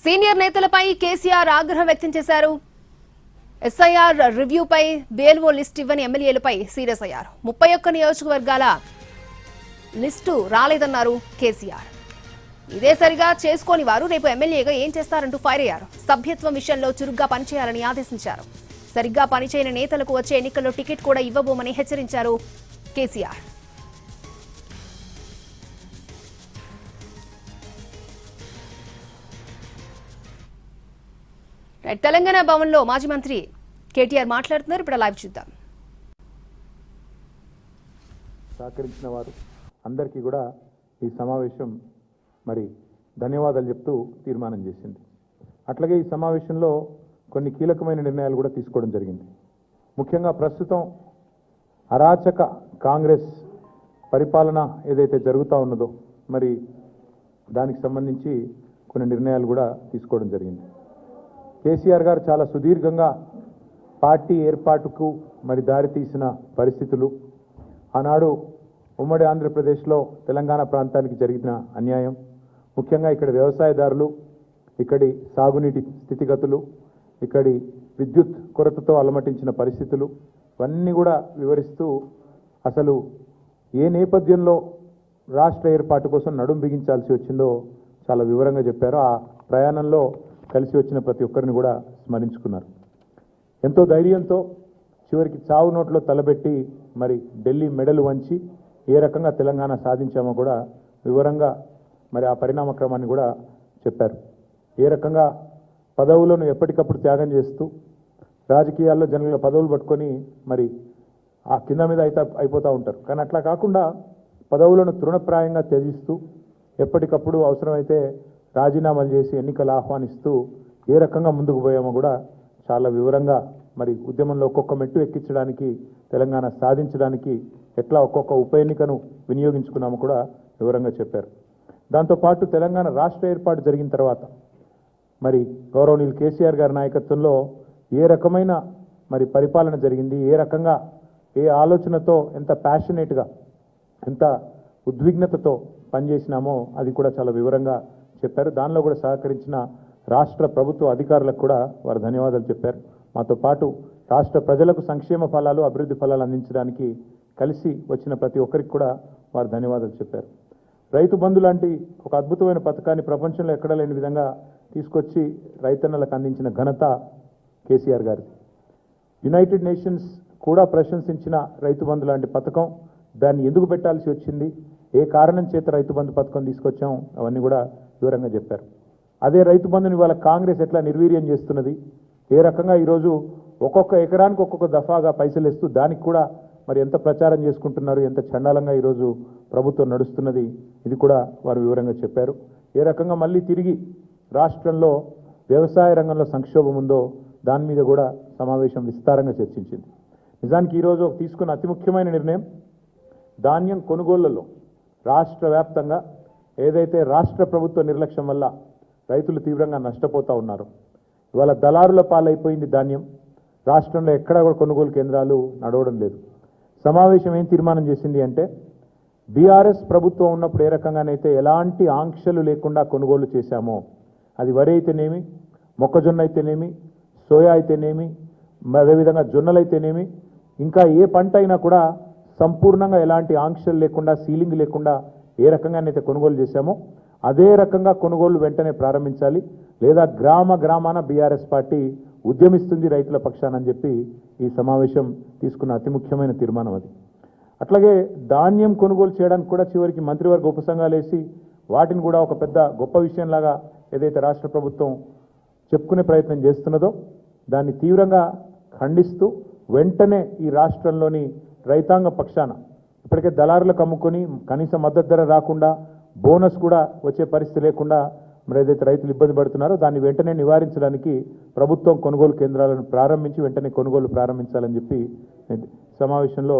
Senior నేతలపై కేసీఆర్ ఆగ్రహం వ్యక్తం చేశారు. ఎస్ఐఆర్ రివ్యూపై బేల్వో లిస్ట్ ఇవ్వని ఎమ్మెల్యేలపై సీరియస్ అయ్యారు. 31 నియోజకవర్గాల లిస్టు రాలేదన్నారు కేసీఆర్. ఇదే సరిగా చేసుకోని వారు రేపు ఎమ్మెల్యేగా ఏం చేస్తారంటూ ఫైర్ అయ్యారు. సభ్యత్వం విషయంలో చురుగ్గా పనిచేయాలని ఆదేశించారు. సరిగ్గా పనిచేయని నేతలకు వచ్చే ఎన్నికల్లో టికెట్ కూడా ఇవ్వబోమని హెచ్చరించారు కేసీఆర్. తెలంగాణ భవన్లో మాజీ మంత్రి కేటీఆర్ మాట్లాడుతున్నారు. ఇప్పుడు లైవ్ చూద్దాం. సహకరించిన వారు అందరికీ కూడా ఈ సమావేశం మరి ధన్యవాదాలు చెప్తూ తీర్మానం చేసింది. అట్లాగే ఈ సమావేశంలో కొన్ని కీలకమైన నిర్ణయాలు కూడా తీసుకోవడం జరిగింది. ముఖ్యంగా ప్రస్తుతం అరాచక కాంగ్రెస్ పరిపాలన ఏదైతే జరుగుతూ ఉన్నదో మరి దానికి సంబంధించి కొన్ని నిర్ణయాలు కూడా తీసుకోవడం జరిగింది. కేసీఆర్ గారు చాలా సుదీర్ఘంగా పార్టీ ఏర్పాటుకు మరి దారి తీసిన పరిస్థితులు, ఆనాడు ఉమ్మడి ఆంధ్రప్రదేశ్లో తెలంగాణ ప్రాంతానికి జరిగిన అన్యాయం, ముఖ్యంగా ఇక్కడ వ్యవసాయదారులు, ఇక్కడి సాగునీటి స్థితిగతులు, ఇక్కడి విద్యుత్ కొరతతో అలమటించిన పరిస్థితులు ఇవన్నీ కూడా వివరిస్తూ అసలు ఏ నేపథ్యంలో రాష్ట్ర ఏర్పాటు కోసం నడుం బిగించాల్సి వచ్చిందో చాలా వివరంగా చెప్పారు. ఆ ప్రయాణంలో కలిసి వచ్చిన ప్రతి ఒక్కరిని కూడా స్మరించుకున్నారు. ఎంతో ధైర్యంతో చివరికి చావు నోట్లో తలబెట్టి మరి ఢిల్లీ మెడలు వంచి ఏ రకంగా తెలంగాణ సాధించామో కూడా వివరంగా మరి ఆ పరిణామ క్రమాన్ని కూడా చెప్పారు. ఏ రకంగా పదవులను ఎప్పటికప్పుడు త్యాగం చేస్తూ రాజకీయాల్లో జనరల్గా పదవులు పట్టుకొని మరి ఆ కింద మీద అయిపోతూ ఉంటారు. కానీ అట్లా కాకుండా పదవులను తృణప్రాయంగా త్యజిస్తూ ఎప్పటికప్పుడు అవసరమైతే రాజీనామాలు చేసి ఎన్నికలు ఆహ్వానిస్తూ ఏ రకంగా ముందుకు పోయామో కూడా చాలా వివరంగా మరి ఉద్యమంలో ఒక్కొక్క మెట్టు ఎక్కించడానికి, తెలంగాణ సాధించడానికి ఎట్లా ఒక్కొక్క ఉప ఎన్నికను వినియోగించుకున్నామో కూడా వివరంగా చెప్పారు. దాంతోపాటు తెలంగాణ రాష్ట్ర ఏర్పాటు జరిగిన తర్వాత మరి గౌరవనీయులు కేసీఆర్ గారి నాయకత్వంలో ఏ రకమైన మరి పరిపాలన జరిగింది, ఏ రకంగా ఏ ఆలోచనతో ఎంత ప్యాషనేట్గా ఎంత ఉద్విగ్నతతో పనిచేసినామో అది కూడా చాలా వివరంగా చెప్పారు. దానిలో కూడా సహకరించిన రాష్ట్ర ప్రభుత్వ అధికారులకు కూడా వారు ధన్యవాదాలు చెప్పారు. మాతో పాటు రాష్ట్ర ప్రజలకు సంక్షేమ ఫలాలు, అభివృద్ధి ఫలాలు అందించడానికి కలిసి వచ్చిన ప్రతి ఒక్కరికి కూడా వారు ధన్యవాదాలు చెప్పారు. రైతు బంధు లాంటి ఒక అద్భుతమైన పథకాన్ని ప్రపంచంలో ఎక్కడా లేని విధంగా తీసుకొచ్చి రైతన్నలకు అందించిన ఘనత కేసీఆర్ గారిది. యునైటెడ్ నేషన్స్ కూడా ప్రశంసించిన రైతు బంధు లాంటి పథకం, దాన్ని ఎందుకు పెట్టాల్సి వచ్చింది, ఏ కారణం చేత రైతు బంధు పథకం తీసుకొచ్చాం, అవన్నీ కూడా వివరంగా చెప్పారు. అదే రైతు బంధుని వాళ్ళ కాంగ్రెస్ ఎట్లా నిర్వీర్యం చేస్తున్నది, ఏ రకంగా ఈరోజు ఒక్కొక్క ఎకరానికి ఒక్కొక్క దఫాగా పైసలు ఇస్తూ దానికి కూడా మరి ఎంత ప్రచారం చేసుకుంటున్నారు, ఎంత చండాలంగా ఈరోజు ప్రభుత్వం నడుస్తున్నది, ఇది కూడా వారు వివరంగా చెప్పారు. ఏ రకంగా మళ్ళీ తిరిగి రాష్ట్రంలో వ్యవసాయ రంగంలో సంక్షోభం ఉందో దాని మీద కూడా సమావేశం విస్తారంగా చర్చించింది. నిజానికి ఈరోజు తీసుకున్న అతి ముఖ్యమైన నిర్ణయం ధాన్యం కొనుగోళ్లలో రాష్ట్ర వ్యాప్తంగా ఏదైతే రాష్ట్ర ప్రభుత్వ నిర్లక్ష్యం వల్ల రైతులు తీవ్రంగా నష్టపోతూ ఉన్నారు, ఇవాళ దళారుల పాలైపోయింది ధాన్యం. రాష్ట్రంలో ఎక్కడా కూడా కొనుగోలు కేంద్రాలు నడవడం లేదు. సమావేశం ఏం తీర్మానం చేసింది అంటే బీఆర్ఎస్ ప్రభుత్వం ఉన్నప్పుడు ఏ రకంగానైతే ఎలాంటి ఆంక్షలు లేకుండా కొనుగోలు చేశామో, అది వరి అయితేనేమి, మొక్కజొన్న అయితేనేమి, సోయా అయితేనేమి, అదేవిధంగా జొన్నలు అయితేనేమి, ఇంకా ఏ పంట అయినా కూడా సంపూర్ణంగా ఎలాంటి ఆంక్షలు లేకుండా, సీలింగ్ లేకుండా ఏ రకంగానైతే కొనుగోలు చేశామో అదే రకంగా కొనుగోలు వెంటనే ప్రారంభించాలి, లేదా గ్రామాన బీఆర్ఎస్ పార్టీ ఉద్యమిస్తుంది రైతుల పక్షానని చెప్పి ఈ సమావేశం తీసుకున్న అతి ముఖ్యమైన తీర్మానం అది. అట్లాగే ధాన్యం కొనుగోలు చేయడానికి కూడా చివరికి మంత్రివర్గ ఉపసంఘాలు వేసి వాటిని కూడా ఒక పెద్ద గొప్ప విషయంలాగా ఏదైతే రాష్ట్ర ప్రభుత్వం చెప్పుకునే ప్రయత్నం చేస్తున్నదో దాన్ని తీవ్రంగా ఖండిస్తూ వెంటనే ఈ రాష్ట్రంలోని రైతాంగ పక్షాన ఇప్పటికే దళారులకు అమ్ముకొని కనీస మద్దతు ధర రాకుండా, బోనస్ కూడా వచ్చే పరిస్థితి లేకుండా మరి ఏదైతే రైతులు ఇబ్బంది పడుతున్నారో దాన్ని వెంటనే నివారించడానికి ప్రభుత్వం కొనుగోలు కేంద్రాలను ప్రారంభించి వెంటనే కొనుగోలు ప్రారంభించాలని చెప్పి సమావేశంలో